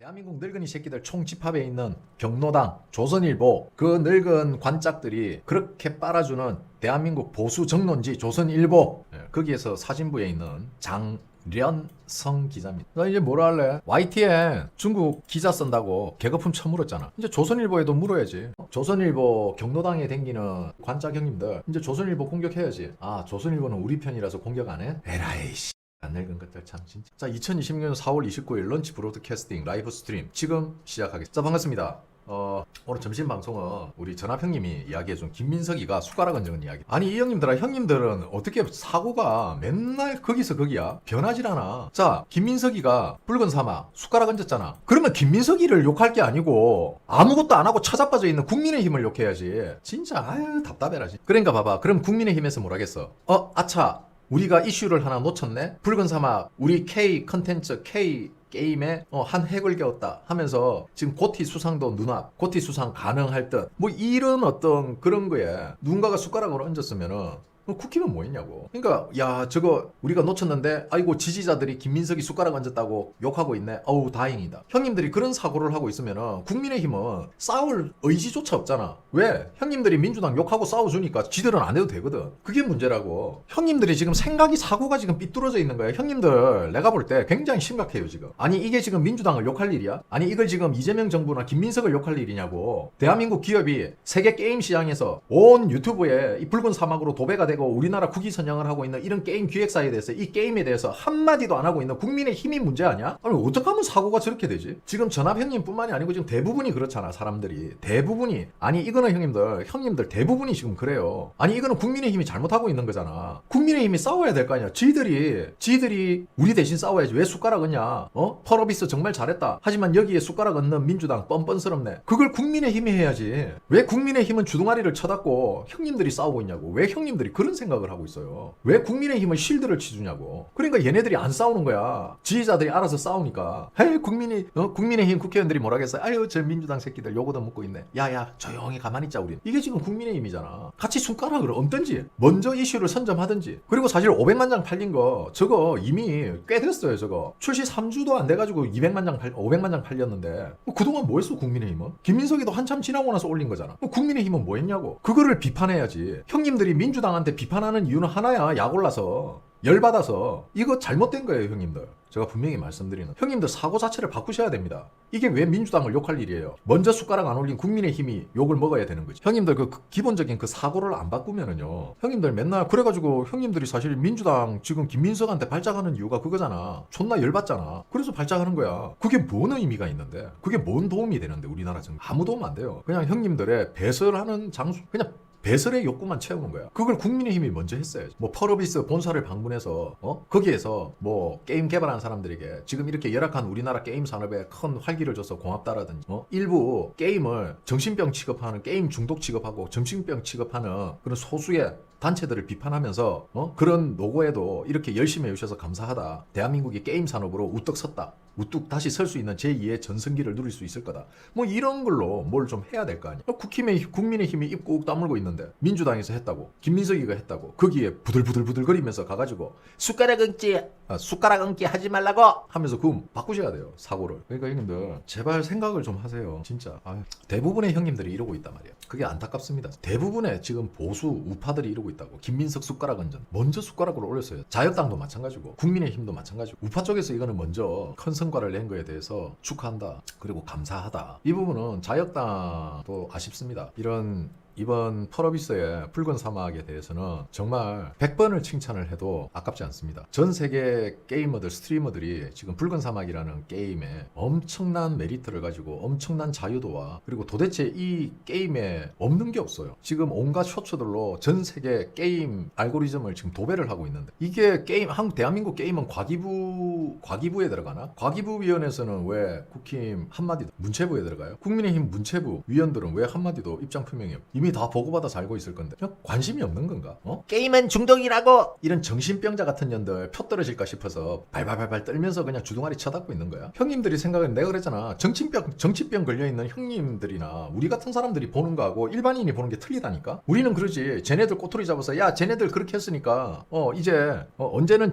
대한민국 늙은이 새끼들 총집합에 있는 경로당, 조선일보 그 늙은 관짝들이 그렇게 빨아주는 대한민국 보수 정론지 조선일보, 거기에서 사진부에 있는 장련성 기자입니다. 나 이제 뭐라 할래? YTN 중국 기자 쓴다고 개거품 처물었잖아. 이제 조선일보에도 물어야지. 조선일보 경로당에 댕기는 관짝 형님들 이제 조선일보 공격해야지. 아, 조선일보는 우리 편이라서 공격 안 해? 에라이 씨. 안 늙은 것들 참 진짜. 자, 2026년 4월 29일 런치 브로드캐스팅 라이브 스트림 지금 시작하겠습니다. 자, 반갑습니다. 오늘 점심 방송은 우리 전합 형님이 이야기해준 김민석이가 숟가락 얹은 이야기. 아니 이 형님들아, 형님들은 어떻게 사고가 맨날 거기서 거기야? 변하질 않아. 자, 김민석이가 붉은 사막 숟가락 얹었잖아. 그러면 김민석이를 욕할 게 아니고 아무것도 안 하고 처자빠져 있는 국민의힘을 욕해야지. 진짜 아유 답답해라. 그러니까 봐봐. 그럼 국민의힘에서 뭐라겠어? 아차, 우리가 이슈를 하나 놓쳤네? 붉은 사막 우리 K 컨텐츠 K 게임에 한 획을 그었다 하면서 지금 고티 수상도 눈앞, 고티 수상 가능할 듯 뭐 이런 어떤 그런 거에 누군가가 숟가락을 얹었으면은 국힘은 뭐 했냐고. 그러니까 야 저거 우리가 놓쳤는데 아이고 지지자들이 김민석이 숟가락 얹었다고 욕하고 있네. 어우 다행이다. 형님들이 그런 사고를 하고 있으면은 국민의힘은 싸울 의지조차 없잖아. 왜? 형님들이 민주당 욕하고 싸워주니까 지들은 안 해도 되거든. 그게 문제라고. 형님들이 지금 생각이 사고가 지금 삐뚤어져 있는 거야. 형님들 내가 볼 때 굉장히 심각해요 지금. 아니 이게 지금 민주당을 욕할 일이야? 아니 이걸 지금 이재명 정부나 김민석을 욕할 일이냐고. 대한민국 기업이 세계 게임 시장에서 온 유튜브에 이 붉은 사막으로 도배가 되고 우리나라 국위 선양을 하고 있는 이런 게임 기획사에 대해서 이 게임에 대해서 한마디도 안 하고 있는 국민의 힘이 문제 아니야? 아니 어떻게 하면 사고가 저렇게 되지? 지금 전합 형님뿐만이 아니고 지금 대부분이 그렇잖아. 사람들이 대부분이. 아니 이거는 형님들 대부분이 지금 그래요. 아니 이거는 국민의 힘이 잘못하고 있는 거잖아. 국민의 힘이 싸워야 될 거 아니야. 지들이 우리 대신 싸워야지. 왜 숟가락 얹냐? 펄어비스 정말 잘했다. 하지만 여기에 숟가락 얹는 민주당 뻔뻔스럽네. 그걸 국민의 힘이 해야지. 왜 국민의 힘은 주둥아리를 쳐닫고 형님들이 싸우고 있냐고. 왜 형님들이 그런 생각을 하고 있어요. 왜 국민의힘은 실드를 치주냐고. 그러니까 얘네들이 안 싸우는 거야. 지지자들이 알아서 싸우니까. 헤이 국민의힘 국회의원들이 뭐라겠어요. 아유 저 민주당 새끼들 요거도 묻고 있네. 야야 조용히 가만히 있자 우린. 이게 지금 국민의힘이잖아. 같이 숟가락을 얹든지 먼저 이슈를 선점하든지. 그리고 사실 500만 장 팔린 거 저거 이미 꽤 됐어요. 저거 출시 3주도 안 돼가지고 500만 장 팔렸는데 그동안 뭐 했어 국민의힘은? 김민석이도 한참 지나고 나서 올린 거잖아. 국민의힘은 뭐 했냐고. 그거를 비판해야지. 형님들이 민주당한테 비판하는 이유는 하나야. 약 올라서 열받아서. 이거 잘못된 거예요 형님들. 제가 분명히 말씀드리는 형님들 사고 자체를 바꾸셔야 됩니다. 이게 왜 민주당을 욕할 일이에요. 먼저 숟가락 안 올린 국민의힘이 욕을 먹어야 되는 거지. 형님들 그 기본적인 그 사고를 안 바꾸면은요, 형님들 맨날 그래가지고 형님들이 사실 민주당 지금 김민석한테 발작하는 이유가 그거잖아. 존나 열받잖아. 그래서 발작하는 거야. 그게 뭔 의미가 있는데, 그게 뭔 도움이 되는데 우리나라 정부 아무 도움 안 돼요. 그냥 형님들의 배설하는 장수, 그냥 배설의 욕구만 채우는 거야. 그걸 국민의힘이 먼저 했어야지. 뭐 펄어비스 본사를 방문해서 거기에서 뭐 게임 개발한 사람들에게 지금 이렇게 열악한 우리나라 게임 산업에 큰 활기를 줘서 고맙다라든지 일부 게임을 정신병 취급하는, 게임 중독 취급하고 정신병 취급하는 그런 소수의 단체들을 비판하면서 그런 노고에도 이렇게 열심히 해주셔서 감사하다. 대한민국이 게임 산업으로 우뚝 섰다. 우뚝 다시 설 수 있는 제2의 전성기를 누릴 수 있을 거다. 뭐 이런 걸로 뭘 좀 해야 될 거 아니야. 국민의힘이 입 꾹 다물고 있는데 민주당에서 했다고, 김민석이가 했다고, 거기에 부들부들거리면서 가가지고 숟가락 얹기 하지 말라고 하면서 그거 바꾸셔야 돼요. 사고를. 그러니까 형님들 제발 생각을 좀 하세요. 진짜 대부분의 형님들이 이러고 있단 말이야. 그게 안타깝습니다. 대부분의 지금 보수 우파들이 이러고 있다고. 김민석 숟가락 얹은 먼저 숟가락을 올렸어요. 자유당도 마찬가지고 국민의힘도 마찬가지고. 우파 쪽에서 이거는 먼저 큰 성과를 낸 거에 대해서 축하한다. 그리고 감사하다. 이 부분은 자유당도 아쉽습니다. 이번 펄어비스의 붉은 사막에 대해서는 정말 100번을 칭찬을 해도 아깝지 않습니다. 전 세계 게이머들, 스트리머들이 지금 붉은 사막이라는 게임에 엄청난 메리트를 가지고 엄청난 자유도와, 그리고 도대체 이 게임에 없는 게 없어요. 지금 온갖 쇼츠들로 전 세계 게임 알고리즘을 지금 도배를 하고 있는데, 이게 대한민국 게임은 과기부에 들어가나? 과기부위원회에서는 왜 국힘 한마디도, 문체부에 들어가요? 국민의힘 문체부 위원들은 왜 한마디도 입장 표명해요? 이미 다 보고받아 살고 있을 건데 그냥 관심이 없는 건가? 게임은 중독이라고! 이런 정신병자 같은 년들 표 떨어질까 싶어서 발발발발 떨면서 그냥 주둥아리 쳐닫고 있는 거야. 형님들이 생각은 내가 그랬잖아. 정치병 걸려있는 형님들이나 우리 같은 사람들이 보는 거하고 일반인이 보는 게 틀리다니까. 우리는 그러지. 쟤네들 꼬투리 잡아서 야 쟤네들 그렇게 했으니까 이제 언제는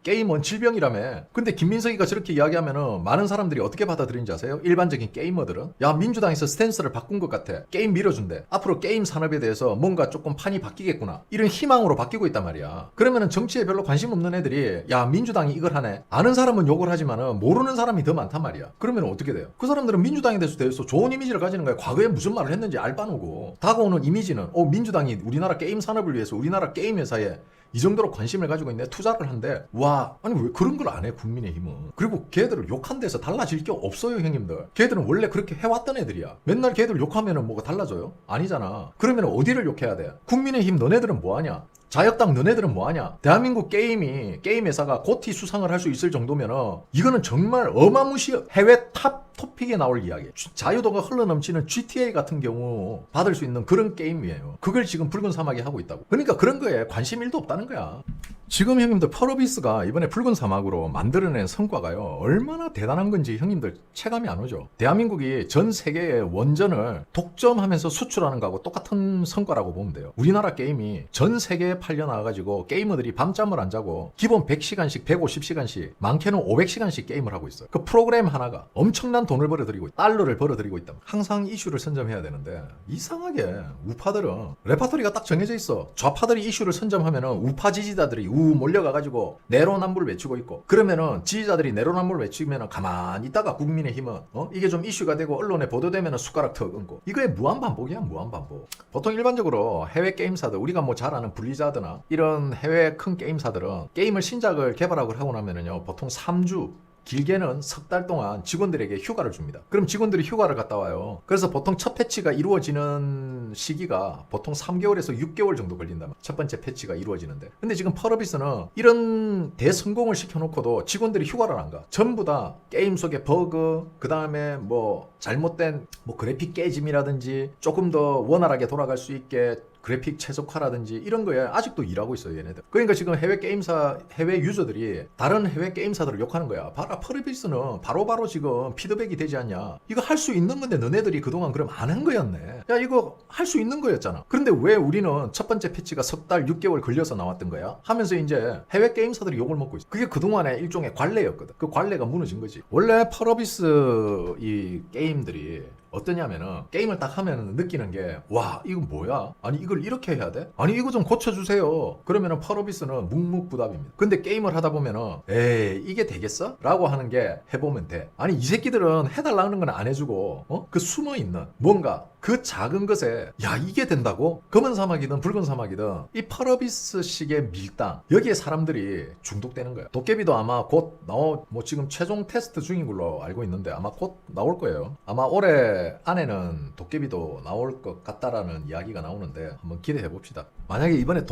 게임은 질병이라며. 근데 김민석이가 저렇게 이야기하면은 많은 사람들이 어떻게 받아들이는지 아세요? 일반적인 게이머들은 야 민주당에서 스탠스를 바꾼 것 같아. 게임 밀어준대. 앞으로 게임 산업에 대해서 뭔가 조금 판이 바뀌겠구나. 이런 희망으로 바뀌고 있단 말이야. 그러면은 정치에 별로 관심 없는 애들이 야 민주당이 이걸 하네. 아는 사람은 욕을 하지만은 모르는 사람이 더 많단 말이야. 그러면 어떻게 돼요? 그 사람들은 민주당에 대해서 좋은 이미지를 가지는 거야. 과거에 무슨 말을 했는지 알 바누고. 다가오는 이미지는 민주당이 우리나라 게임 산업을 위해서 우리나라 게임 회사에 이 정도로 관심을 가지고 있네. 투자를 한대. 와, 아니 왜 그런 걸 안 해 국민의힘은. 그리고 걔들을 욕한 데서 달라질 게 없어요 형님들. 걔들은 원래 그렇게 해왔던 애들이야. 맨날 걔들 욕하면은 뭐가 달라져요? 아니잖아. 그러면 어디를 욕해야 돼? 국민의힘 너네들은 뭐하냐? 자유당 너네들은 뭐하냐? 대한민국 게임 회사가 고티 수상을 할 수 있을 정도면은 이거는 정말 어마무시 해외 탑 토픽에 나올 이야기. 자유도가 흘러넘치는 GTA 같은 경우 받을 수 있는 그런 게임이에요. 그걸 지금 붉은 사막이 하고 있다고. 그러니까 그런 거에 관심 1도 없다는 거야. 지금 형님들 펄어비스가 이번에 붉은 사막으로 만들어낸 성과가요 얼마나 대단한 건지 형님들 체감이 안 오죠. 대한민국이 전 세계의 원전을 독점하면서 수출하는 거하고 똑같은 성과라고 보면 돼요. 우리나라 게임이 전 세계에 팔려 나와가지고 게이머들이 밤잠을 안 자고 기본 100시간씩 150시간씩 많게는 500시간씩 게임을 하고 있어요. 그 프로그램 하나가 엄청난 돈을 벌어들이고 달러를 벌어들이고 있다. 항상 이슈를 선점해야 되는데 이상하게 우파들은 레파토리가 딱 정해져 있어. 좌파들이 이슈를 선점하면은 우파 지지자들이 몰려가가지고 내로남불 외치고 있고, 그러면은 지지자들이 내로남불 외치면은 가만히 있다가 국민의힘은 이게 좀 이슈가 되고 언론에 보도되면은 숟가락 턱 얹고. 이거의 무한반복이야. 무한반복. 보통 일반적으로 해외 게임사들, 우리가 뭐 잘 아는 블리자드나 이런 해외 큰 게임사들은 게임을 신작을 개발하고 하고 나면은요 보통 3주 길게는 석 달 동안 직원들에게 휴가를 줍니다. 그럼 직원들이 휴가를 갔다 와요. 그래서 보통 첫 패치가 이루어지는 시기가 보통 3개월에서 6개월 정도 걸린다. 첫 번째 패치가 이루어지는데. 근데 지금 펄어비스는 이런 대성공을 시켜놓고도 직원들이 휴가를 안 가. 전부 다 게임 속의 버그, 그 다음에 뭐 잘못된 뭐 그래픽 깨짐이라든지 조금 더 원활하게 돌아갈 수 있게 그래픽 최적화라든지 이런 거에 아직도 일하고 있어요 얘네들. 그러니까 지금 해외 게임사, 해외 유저들이 다른 해외 게임사들을 욕하는 거야. 봐라 펄어비스는 바로바로 지금 피드백이 되지 않냐. 이거 할 수 있는 건데 너네들이 그동안 그럼 안 한 거였네. 야 이거 할 수 있는 거였잖아. 그런데 왜 우리는 첫 번째 패치가 석 달 6개월 걸려서 나왔던 거야? 하면서 이제 해외 게임사들이 욕을 먹고 있어. 그게 그동안의 일종의 관례였거든. 그 관례가 무너진 거지. 원래 펄어비스 이 게임들이 어떠냐면은 게임을 딱 하면 느끼는 게 와 이건 뭐야? 아니 이걸 이렇게 해야 돼? 아니 이거 좀 고쳐주세요. 그러면은 펄어비스는 묵묵부답입니다. 근데 게임을 하다 보면은 에이 이게 되겠어? 라고 하는 게 해보면 돼. 아니 이 새끼들은 해달라는 건 안 해주고 그 숨어있는 뭔가 그 작은 것에 야 이게 된다고? 검은 사막이든 붉은 사막이든 이 펄어비스식의 밀당 여기에 사람들이 중독되는 거야. 도깨비도 아마 곧 뭐 지금 최종 테스트 중인 걸로 알고 있는데 아마 곧 나올 거예요. 아마 올해 안에는 도깨비도 나올 것 같다라는 이야기가 나오는데 한번 기대해 봅시다. 만약에 이번에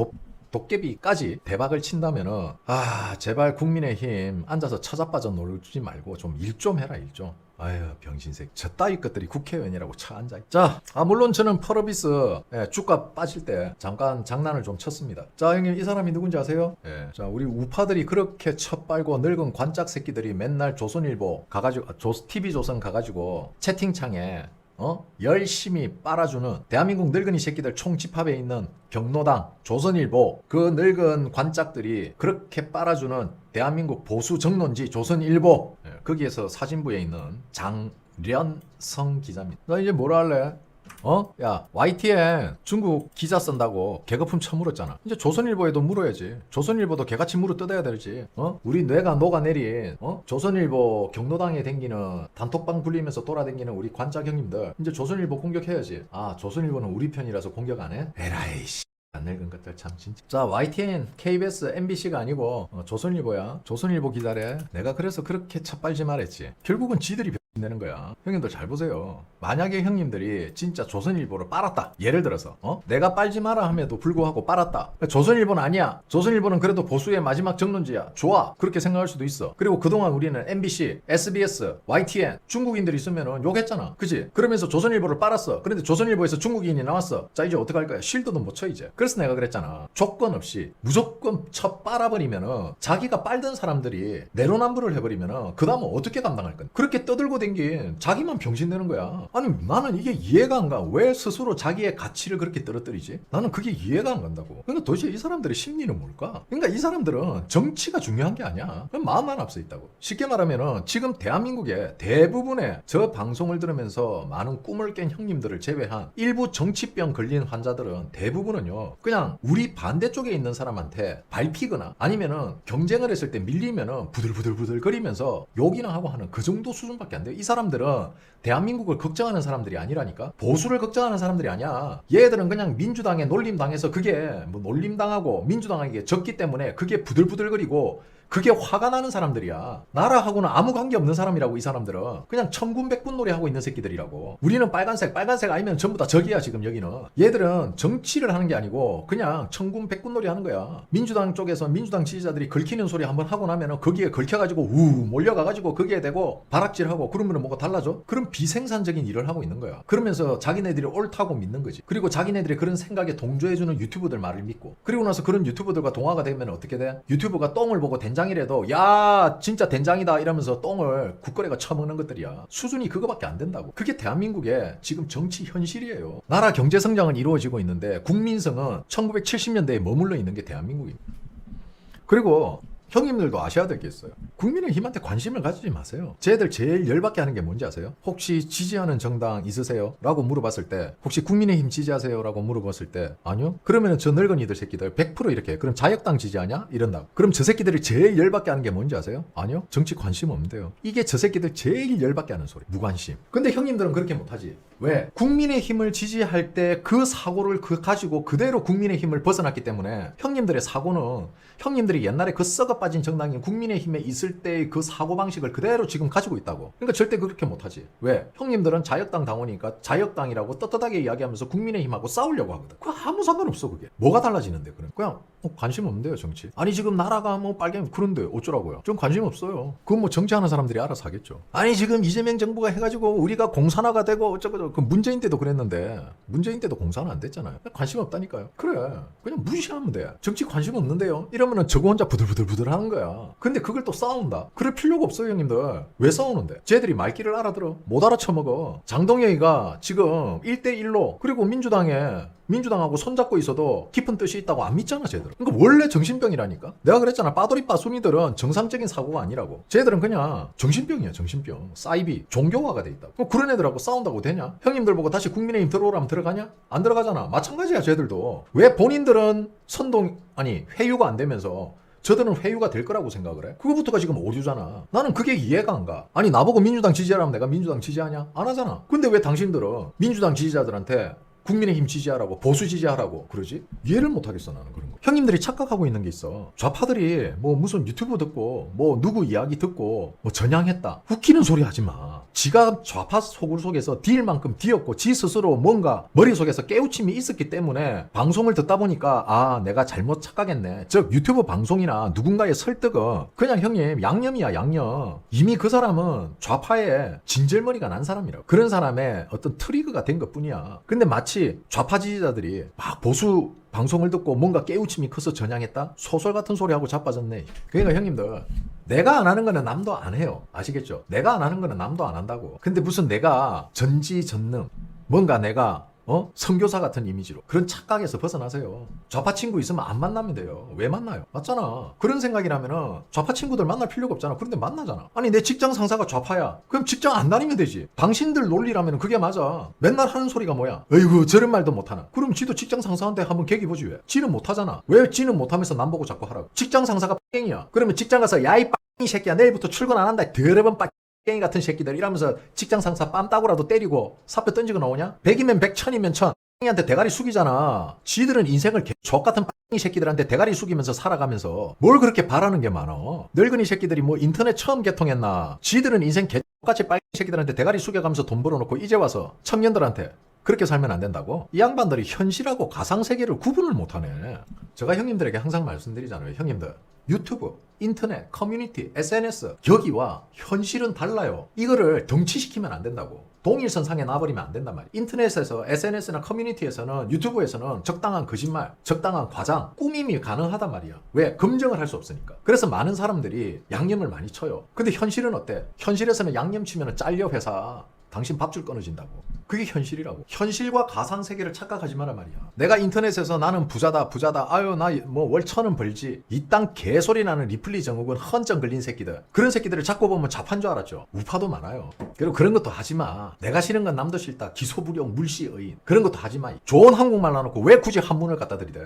도깨비까지 대박을 친다면은 제발 국민의힘 앉아서 처자빠져 놀지 말고 좀 일 좀 해라. 일 좀. 아유 병신색 저 따위 것들이 국회의원이라고 차 앉아. 자 물론 저는 펄어비스 주가 빠질 때 잠깐 장난을 좀 쳤습니다. 자 형님 이 사람이 누군지 아세요? 자 우리 우파들이 그렇게 첫 빨고 늙은 관짝 새끼들이 맨날 조선일보 가가지고 TV조선 가가지고 채팅창에 열심히 빨아주는 대한민국 늙은이 새끼들 총집합에 있는 경로당, 조선일보 그 늙은 관짝들이 그렇게 빨아주는 대한민국 보수 정론지 조선일보 거기에서 사진부에 있는 장련성 기자입니다. 나 이제 뭐라 할래? 야 YTN 중국 기자 쓴다고 개거품 처물었잖아. 이제 조선일보에도 물어야지. 조선일보도 개같이 물어 뜯어야 되지. 우리 뇌가 녹아내린 조선일보 경로당에 댕기는 단톡방 굴리면서 돌아댕기는 우리 관짝 형님들 이제 조선일보 공격해야지. 조선일보는 우리 편이라서 공격 안 해? 에라이씨 안 늙은 것들 참 진짜. 자 YTN, KBS, MBC가 아니고 조선일보야. 조선일보 기자래. 내가 그래서 그렇게 첫발지 말했지. 결국은 지들이 내는 거야. 형님들 잘 보세요. 만약에 형님들이 진짜 조선일보를 빨았다. 예를 들어서 내가 빨지 마라 함에도 불구하고 빨았다. 조선일보는 아니야. 조선일보는 그래도 보수의 마지막 정론지야. 좋아. 그렇게 생각할 수도 있어. 그리고 그동안 우리는 MBC, SBS, YTN 중국인들이 있으면 욕했잖아. 그지? 그러면서 조선일보를 빨았어. 그런데 조선일보에서 중국인이 나왔어. 자 이제 어떡할 거야? 실드도 못 쳐 이제. 그래서 내가 그랬잖아. 조건 없이 무조건 쳐 빨아버리면은 자기가 빨던 사람들이 내로남불을 해버리면은 그 다음은 어떻게 감당할 건데? 그렇게 떠들고 댕긴 자기만 병신되는 거야. 아니 나는 이게 이해가 안 가. 왜 스스로 자기의 가치를 그렇게 떨어뜨리지? 나는 그게 이해가 안 간다고. 그러니까 도대체 이 사람들의 심리는 뭘까? 그러니까 이 사람들은 정치가 중요한 게 아니야. 마음만 앞서 있다고. 쉽게 말하면은 지금 대한민국의 대부분의 저 방송을 들으면서 많은 꿈을 깬 형님들을 제외한 일부 정치병 걸린 환자들은 대부분은요 그냥 우리 반대쪽에 있는 사람한테 밟히거나 아니면은 경쟁을 했을 때 밀리면은 부들부들 거리면서 욕이나 하고 하는 그 정도 수준밖에 안 돼요. 이 사람들은 대한민국을 걱정하는 사람들이 아니라니까. 보수를 걱정하는 사람들이 아니야. 얘들은 그냥 민주당에 놀림당해서 그게 뭐 놀림당하고 민주당에게 졌기 때문에 그게 부들부들거리고 그게 화가 나는 사람들이야. 나라하고는 아무 관계 없는 사람이라고. 이 사람들은 그냥 천군백군 놀이하고 있는 새끼들이라고. 우리는 빨간색 아니면 전부 다 적이야. 지금 여기는 얘들은 정치를 하는 게 아니고 그냥 천군백군 놀이 하는 거야. 민주당 쪽에서 민주당 지지자들이 긁히는 소리 한번 하고 나면은 거기에 긁혀가지고 몰려가가지고 거기에 대고 바락질하고 그러면은 뭐가 달라져? 그럼 비생산적인 일을 하고 있는 거야. 그러면서 자기네들이 옳다고 믿는 거지. 그리고 자기네들이 그런 생각에 동조해주는 유튜버들 말을 믿고, 그리고 나서 그런 유튜버들과 동화가 되면 어떻게 돼? 유튜버가 똥을 보고 된장이라도 야 진짜 된장이다 이러면서 똥을 국거래가 처먹는 것들이야. 수준이 그거밖에 안 된다고. 그게 대한민국의 지금 정치 현실이에요. 나라 경제 성장은 이루어지고 있는데 국민성은 1970년대에 머물러 있는 게 대한민국입니다. 그리고 형님들도 아셔야 될 게 있어요. 국민의힘한테 관심을 가지지 마세요. 쟤들 제일 열받게 하는 게 뭔지 아세요? 혹시 지지하는 정당 있으세요? 라고 물어봤을 때 혹시 국민의힘 지지하세요? 라고 물어봤을 때 아니요? 그러면 저 늙은이들 새끼들 100% 이렇게 그럼 자역당 지지하냐? 이런다고. 그럼 저 새끼들이 제일 열받게 하는 게 뭔지 아세요? 아니요? 정치 관심 없는데요. 이게 저 새끼들 제일 열받게 하는 소리. 무관심. 근데 형님들은 그렇게 못하지. 왜? 국민의힘을 지지할 때 그 사고를 가지고 그대로 국민의힘을 벗어났기 때문에 형님들의 사고는 형님들이 옛날에 그 썩어 빠진 정당인 국민의힘에 있을 때의 그 사고방식을 그대로 지금 가지고 있다고. 그러니까 절대 그렇게 못하지. 왜? 형님들은 자역당 당원이니까 자역당이라고 떳떳하게 이야기하면서 국민의힘하고 싸우려고 하거든. 그거 아무 상관없어. 그게 뭐가 달라지는데. 그냥 관심 없는데요 정치. 아니 지금 나라가 뭐 빨갱이 그런데 어쩌라고요. 좀 관심 없어요. 그건 뭐 정치하는 사람들이 알아서 하겠죠. 아니 지금 이재명 정부가 해가지고 우리가 공산화가 되고 어쩌고 그 문재인 때도 그랬는데 문재인 때도 공산화 안 됐잖아요. 관심 없다니까요. 그래 그냥 무시하면 돼. 정치 관심 없는데요 이러면은 저거 혼자 부들부들 하는 거야. 근데 그걸 또 싸운다. 그럴 필요가 없어요 형님들. 왜 싸우는데? 쟤들이 말귀를 알아들어? 못 알아쳐먹어. 장동혁이가 지금 1대1로 그리고 민주당하고 손잡고 있어도 깊은 뜻이 있다고 안 믿잖아 쟤들. 그러니까 원래 정신병이라니까. 내가 그랬잖아. 빠돌이 빠순이들은 정상적인 사고가 아니라고. 쟤들은 그냥 정신병이야 정신병. 사이비 종교화가 돼 있다. 그런 애들하고 싸운다고 되냐? 형님들 보고 다시 국민의힘 들어오라면 들어가냐? 안 들어가잖아. 마찬가지야 쟤들도. 왜 본인들은 회유가 안 되면서 저들은 회유가 될 거라고 생각을 해? 그거부터가 지금 오류잖아. 나는 그게 이해가 안 가. 아니 나보고 민주당 지지하라면 내가 민주당 지지하냐? 안 하잖아. 근데 왜 당신들은 민주당 지지자들한테 국민의힘 지지하라고 보수 지지하라고 그러지? 이해를 못하겠어 나는 그런 거. 형님들이 착각하고 있는 게 있어. 좌파들이 뭐 무슨 유튜브 듣고 뭐 누구 이야기 듣고 뭐 전향했다. 웃기는 소리 하지 마. 지가 좌파 소굴 속에서 딜만큼 뒤었고 지 스스로 뭔가 머릿속에서 깨우침이 있었기 때문에 방송을 듣다 보니까 아 내가 잘못 착각했네. 즉 유튜브 방송이나 누군가의 설득은 그냥 형님 양념이야 양념. 이미 그 사람은 좌파의 진절머리가 난 사람이라고. 그런 사람의 어떤 트리거가 된 것뿐이야. 근데 마치 좌파 지지자들이 막 보수 방송을 듣고 뭔가 깨우침이 커서 전향했다? 소설 같은 소리하고 자빠졌네. 그러니까 형님들 내가 안 하는 거는 남도 안 해요. 아시겠죠? 내가 안 하는 거는 남도 안 한다고. 근데 무슨 내가 전지전능 뭔가 내가 선교사 같은 이미지로 그런 착각에서 벗어나세요. 좌파 친구 있으면 안 만나면 돼요. 왜 만나요? 맞잖아. 그런 생각이라면은 좌파 친구들 만날 필요가 없잖아. 그런데 만나잖아. 아니 내 직장 상사가 좌파야. 그럼 직장 안 다니면 되지. 당신들 논리라면 그게 맞아. 맨날 하는 소리가 뭐야? 어이구 저런 말도 못하나. 그럼 지도 직장 상사한테 한번 계기보지 왜? 지는 못하잖아. 왜 지는 못하면서 남 보고 자꾸 하라고. 직장 상사가 뺑이야. 그러면 직장 가서 야이 뺑이 새끼야 내일부터 출근 안 한다. 더러운 뺑이 같은 새끼들 이러면서 직장 상사 뺨 따고라도 때리고 사표 던지고 나오냐? 100이면 100, 1000이면 1000. 뺑이한테 대가리 숙이잖아. 지들은 인생을 족같은 뺑이 새끼들한테 대가리 숙이면서 살아가면서 뭘 그렇게 바라는 게 많어. 늙은이 새끼들이 뭐 인터넷 처음 개통했나. 지들은 인생 똑같이 빨갱이 새끼들한테 대가리 숙여가면서 돈 벌어놓고 이제 와서 청년들한테 그렇게 살면 안 된다고? 이 양반들이 현실하고 가상세계를 구분을 못하네. 제가 형님들에게 항상 말씀드리잖아요. 형님들, 유튜브, 인터넷, 커뮤니티, SNS 여기와 현실은 달라요. 이거를 동치시키면 안 된다고. 동일선상에 놔버리면 안 된단 말이야. 인터넷에서, SNS나 커뮤니티에서는, 유튜브에서는 적당한 거짓말, 적당한 과장, 꾸밈이 가능하단 말이야. 왜? 검증을 할 수 없으니까. 그래서 많은 사람들이 양념을 많이 쳐요. 근데 현실은 어때? 현실에서는 양념 치면 잘려 회사. 당신 밥줄 끊어진다고. 그게 현실이라고. 현실과 가상세계를 착각하지 마란 말이야. 내가 인터넷에서 나는 부자다. 아유 나 뭐 월 1,000원 벌지. 이딴 개소리 나는 리플리 정국은 헌정 걸린 새끼들. 그런 새끼들을 자꾸 보면 잡한 줄 알았죠. 우파도 많아요. 그리고 그런 것도 하지 마. 내가 싫은 건 남도 싫다. 기소불용 물시의인. 그런 것도 하지 마. 좋은 한국말 나놓고 왜 굳이 한문을 갖다 들이대.